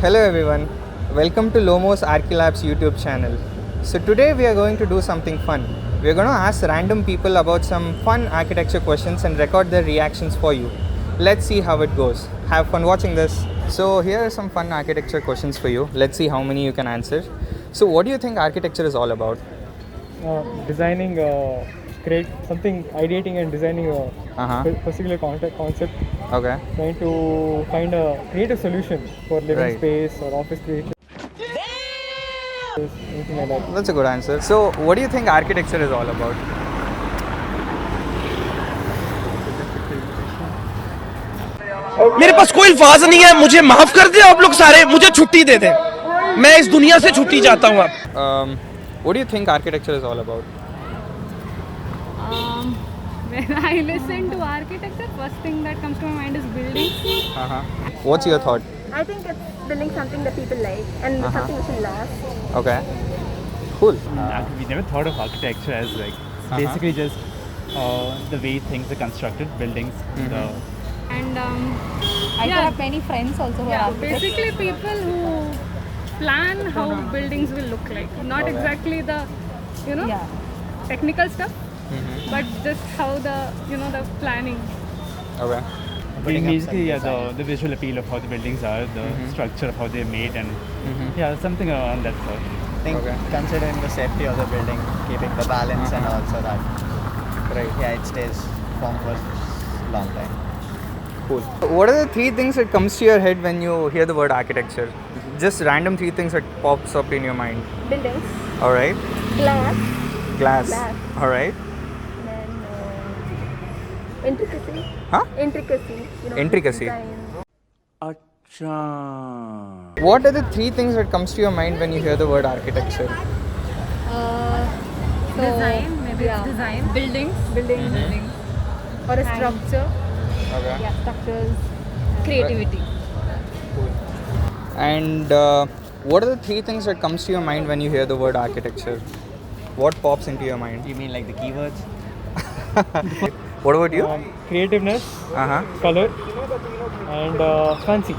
Hello everyone, welcome to Lomos Archilabs YouTube channel. So today we are going to do something fun. We are going to ask random people about some fun architecture questions and record their reactions for you. Let's see how it goes. Have fun watching this. So here are some fun architecture questions for you. Let's see how many you can answer. So what do you think architecture is all about? Designing, create something, ideating and designing a Uh-huh. particular concept, Okay. trying to create a solution for living Right. space or office creation. Anything like that. That's a good answer. So what do you think architecture is all about? मेरे पास कोई अल्फाज नहीं है, मुझे माफ कर दे आप लोग सारे, मुझे छुट्टी दे दें, मैं इस दुनिया से छुट्टी चाहता हूँ आप। What do you think architecture is all about? When I listen to architecture, first thing that comes to my mind is buildings. Uh-huh. What's your thought? I think it's building something that people like and something which will last. Okay. Cool. We never thought of architecture as like basically just the way things are constructed, buildings. And I Yeah. have many friends also who are yeah, architects. basically people who plan how buildings will look like. Not exactly the, Yeah. technical stuff, but just how the planning. Okay. Basically, the visual appeal of how the buildings are, the structure of how they're made, and something around that sort. think Okay. considering the safety of the building, keeping the balance and also that Right. it stays firm for long time. Cool. What are the three things that comes to your head when you hear the word architecture? Just random three things that pops up in your mind. Buildings, All right. glass, Glass. Glass. All right. then intricacy. Huh? Intricacy. Intricacy. Design. What are the three things that comes to your mind when you hear the word architecture? Design, maybe it's design. Buildings. Or a structure. Okay. Yeah, structures. Creativity. And what are the three things that comes to your mind when you hear the word architecture? What pops into your mind? You mean like the keywords? What about you? Creativeness, Uh-huh. color, and fancy.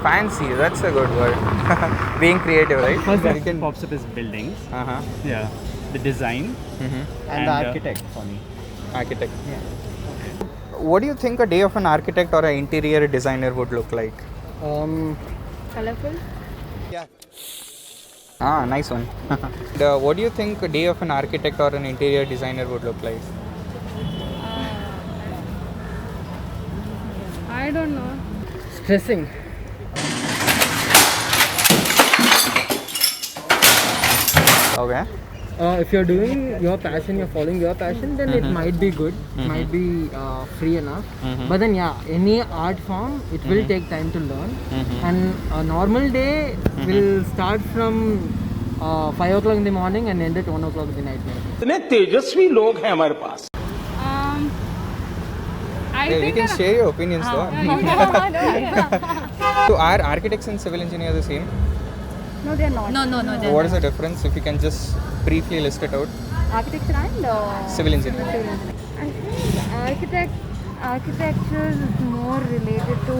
Fancy. That's a good word. Being creative, right? First thing that pops up is buildings. Uh-huh. Yeah, the design. And the architect for me. Architect. What do you think a day of an architect or an interior designer would look like? Colorful. Ah, nice one. What do you think a day of an architect or an interior designer would look like? I don't know. Stressing. Okay. If you're doing your passion, you're following your passion, then it might be good, might be free enough. But then any art form, it will take time to learn. And a normal day will start from 5 o'clock in the morning and end at 1 o'clock in the night. इतने तेजस्वी लोग हैं हमारे पास। I Hey, you think can that- share your opinions though. Yeah. So are architects and civil engineers the same? No, they are not. No. What is the difference? If you can just briefly list it out. Architecture and Civil engineering. I think architecture is more related to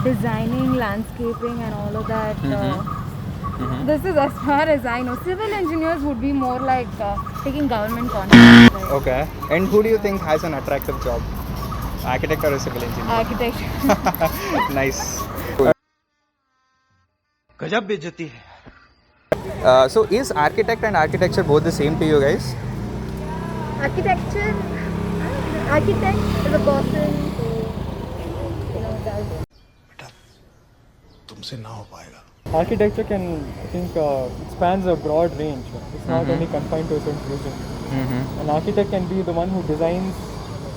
designing, landscaping, and all of that. This is as far as I know. Civil engineers would be more like taking government contracts. Right? Okay. And who do you think has an attractive job? Architect or a civil engineer? Architecture. Nice. गजब बेइज्जती है। So is architect and architecture both the same to you guys? Architect is a person who does. तुमसे ना हो पाएगा। Architecture can, I think, it spans a broad range. It's not only confined to a certain region. An architect can be the one who designs,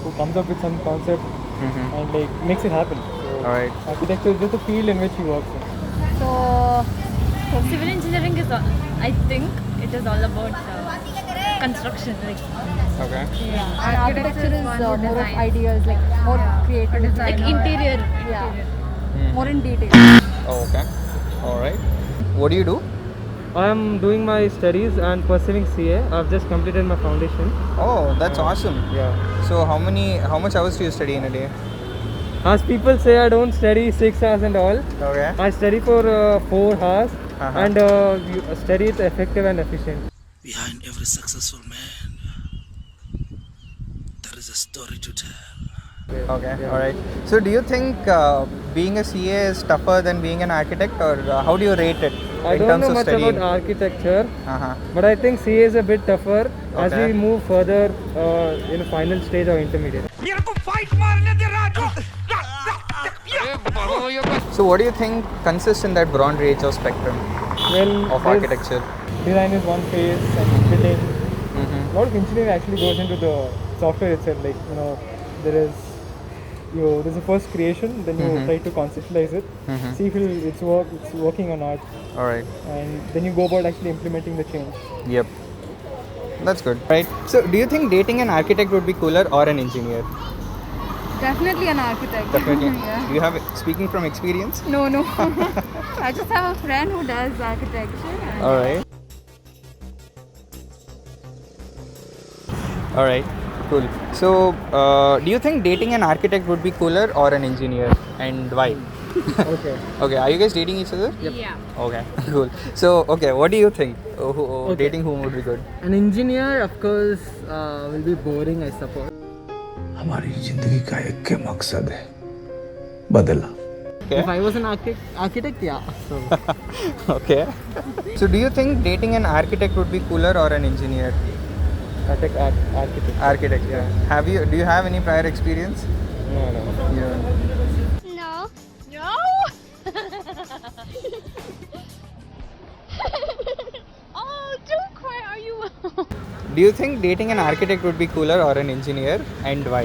who comes up with some concept and like makes it happen. So Alright. architecture is just a field in which he works in. So civil engineering is, I think, it is all about construction. Like, Okay. And architecture is more of ideas, like more creative, like interior. more in detail. Oh, okay. Alright. What do you do? I am doing my studies and pursuing CA. I've just completed my foundation. Oh, that's awesome. Yeah. So how much hours do you study in a day? As people say, I don't study 6 hours and all. Okay. I study for 4 hours Uh-huh. and you study it effective and efficient. Behind every successful man, there is a story to tell. Okay. All right. So, do you think being a CA is tougher than being an architect, or how do you rate it I in don't terms know of much studying? about architecture, Uh-huh. but I think CA is a bit tougher as Okay. we move further in final stage or intermediate. So, what do you think consists in that broad range of spectrum Well, of there's architecture? design is one phase and fitting. Mm-hmm. A lot of engineering actually goes into the software itself. Like there's a first creation, then you try to conceptualize it, see if it's working or not, All right. and then you go about actually implementing the change. Yep. That's good. Right. So, do you think dating an architect would be cooler or an engineer? Definitely an architect. Definitely. Yeah. Do you have speaking from experience? No, no. I just have a friend who does architecture. And All right. All right. Cool. So, do you think dating an architect would be cooler or an engineer, and why? Okay. Okay. Are you guys dating each other? Yeah. Okay. Cool. So, okay. What do you think? Okay. Dating whom would be good? An engineer, of course, will be boring, I suppose. हमारी जिंदगी का एक ही मकसद है बदला Okay. If I was an architect, yeah. So Okay. So, do you think dating an architect would be cooler or an engineer? I take architect. Architect. Yeah. Do you have any prior experience? No, no. Yeah. No. No. Oh, don't cry. Are you? Do you think dating an architect would be cooler or an engineer, and why?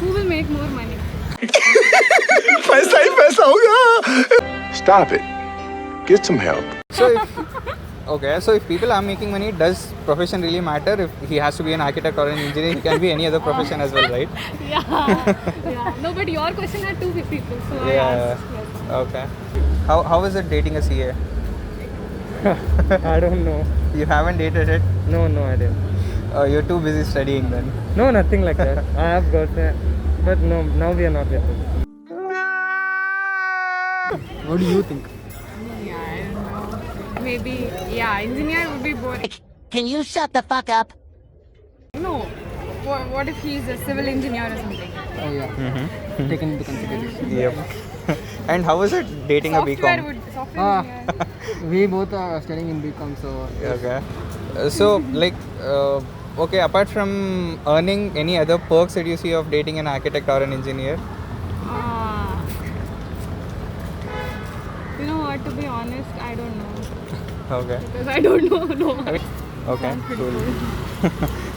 Who will make more money? पैसा ही पैसा होगा Stop it. Get some help. So, if people are making money, does profession really matter? If he has to be an architect or an engineer, he can be any other profession as well, right? Yeah. Yeah. No, but your question had two people, so I asked. Yes. Okay. How is it dating a CA? I don't know. You haven't dated it? No, I didn't. You're too busy studying then. No, nothing like that. I have girlfriend, but no, now we are not yet. What do you think? Yeah, I don't know. Maybe, yeah, engineer would be boring. Can you shut the fuck up? No. What if he's a civil engineer or something? Oh yeah. Taken into consideration. Yep. And how is it dating a Software BCom? software engineer. We both are studying in BCom, so Okay. So, okay, apart from earning, any other perks that you see of dating an architect or an engineer? You know what, to be honest, I don't know. Okay. Because I don't know. No. Okay, cool.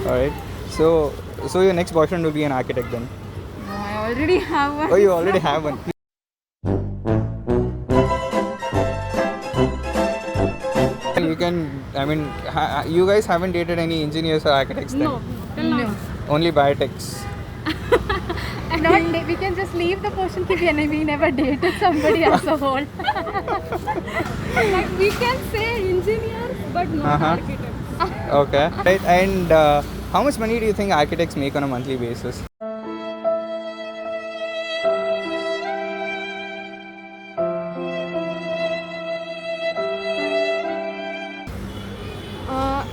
Alright. So your next boyfriend will be an architect then? no, I already have one. Oh, you already have one. You can, you guys haven't dated any engineers or architects then? No, till now. Only biotechs. Not, we can just leave the question to we never dated somebody as a whole. Like we can say engineers, but not architects. Okay. Right. And how much money do you think architects make on a monthly basis?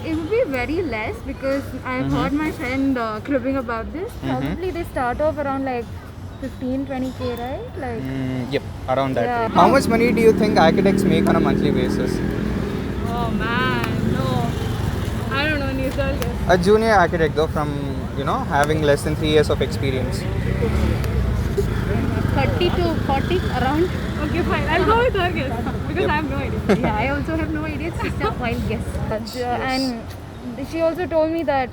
It would be very less because I've heard my friend cribbing about this. Probably they start off around like 15-20k, right? Like Yep, around that. Yeah. How much money do you think architects make on a monthly basis? Oh man, no. I don't know, Nizal guess. A junior architect though, from having less than 3 years of experience. 30 to 40 around. Okay, fine. I'll go with her guess because I have no idea. Yeah, I also have no idea. It's just a wild guess. And she also told me that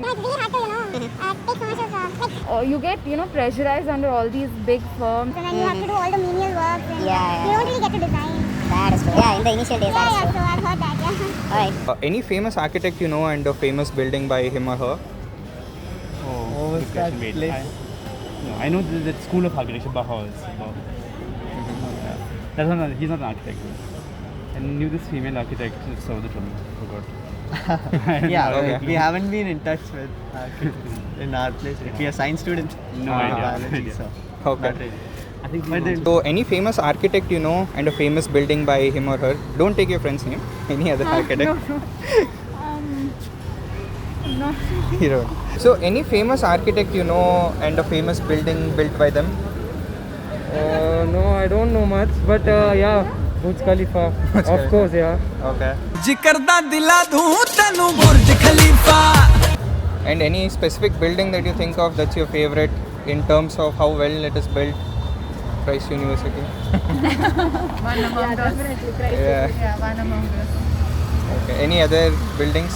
you get pressurized under all these big firms. And then you have to do all the menial work. And you Yeah. don't really get to design. That is true. Yeah, in the initial days, that is So true. I've heard that. Yeah. Alright. Any famous architect you know and a famous building by him or her? Oh, good question. Wait, I know the school of architecture, Bauhaus. That's not. He's not an architect. I knew this female architect. So the term forgot. Yeah, Okay. we haven't been in touch with architects in our place. If we are science students, No we idea. biology, so Okay. Not really. I think but then So, any famous architect you know and a famous building by him or her? Don't take your friend's name. Any other architect? No. You don't. So, any famous architect you know and a famous building built by them? No, I don't know much, but yeah, Burj Khalifa, of course, yeah. Okay. जिकरदा दिला दूं तनु बुर्ज खलीफा And any specific building that you think of that's your favorite in terms of how well it is built? Christ University. One among us. Definitely. Christ. Yeah. Yeah, one among us. Okay. Any other buildings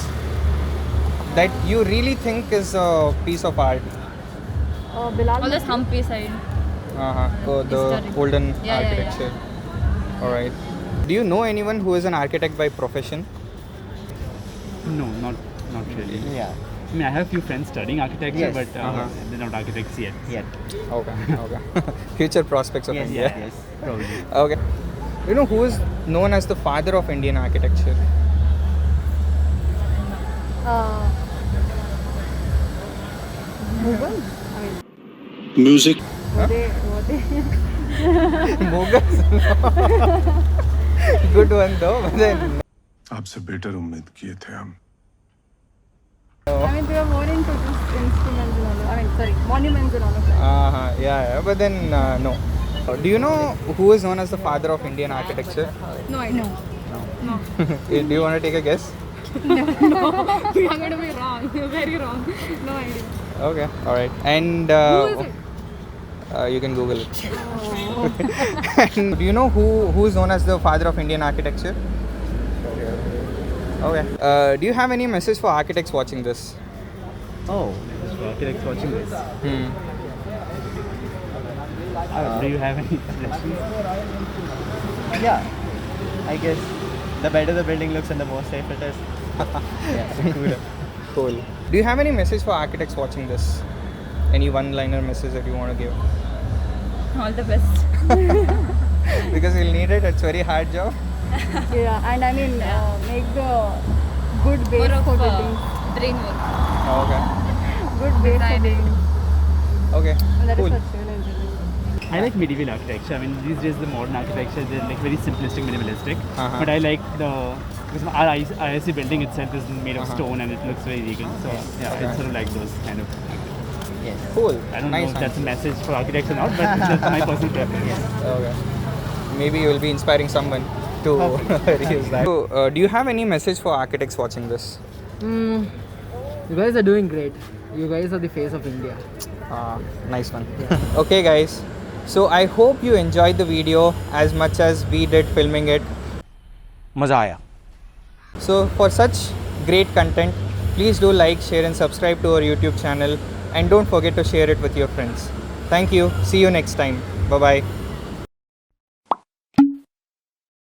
that you really think is a piece of art? Bilal. All this Hampi side. The Historic. golden Yeah. architecture. All right. Do you know anyone who is an architect by profession? no, not really. Yeah. I mean, I have a few friends studying architecture, Yes. but they're not architects yet. Yet. Okay. Okay. Future prospects of Yes, India. yes, probably. Okay. You know who is known as the father of Indian architecture? Mughal. I mean, Music. were they? Mughals. Good one though. But then आपसे better उम्मीद किए थे हम. I mean, they were more into just instruments and all. I mean, sorry, monuments and all of that. yeah. But then no. Do you know who is known as the father of Indian architecture? No, I know. Do you want to take a guess? No. You're going to be wrong. You're very wrong. No idea. Okay. All right. And Who is it? you can Google it. And do you know who is known as the father of Indian architecture? Okay. Do you have any message for architects watching this? Oh, so architects watching this. Do you have any suggestions? Yeah. I guess the better the building looks and the more safe it is. Yeah. Cool. Do you have any message for architects watching this? Any one-liner message that you want to give? All the best. Because you'll need it. It's a very hard job. Yeah, and I mean, make the good More base of for buildings. brain work. Okay. Good base for buildings. Okay. And that is Cool. for civil engineering. I like medieval architecture. I mean, these days the modern architecture, they're like very simplistic, minimalistic. But I like because our IIC building itself is made of stone and it looks very regal. So yeah, I sort of like those kind of. Yes. Cool. I don't Nice know if that's a answer. message for architects or not, but that's my personal preference. Okay. Maybe you will be inspiring someone to reuse that. So, do you have any message for architects watching this? You guys are doing great. You guys are the face of India. Nice one. Okay, guys. So I hope you enjoyed the video as much as we did filming it. मजा आया. So for such great content, please do like, share and subscribe to our YouTube channel, and don't forget to share it with your friends. Thank you. See you next time. Bye bye.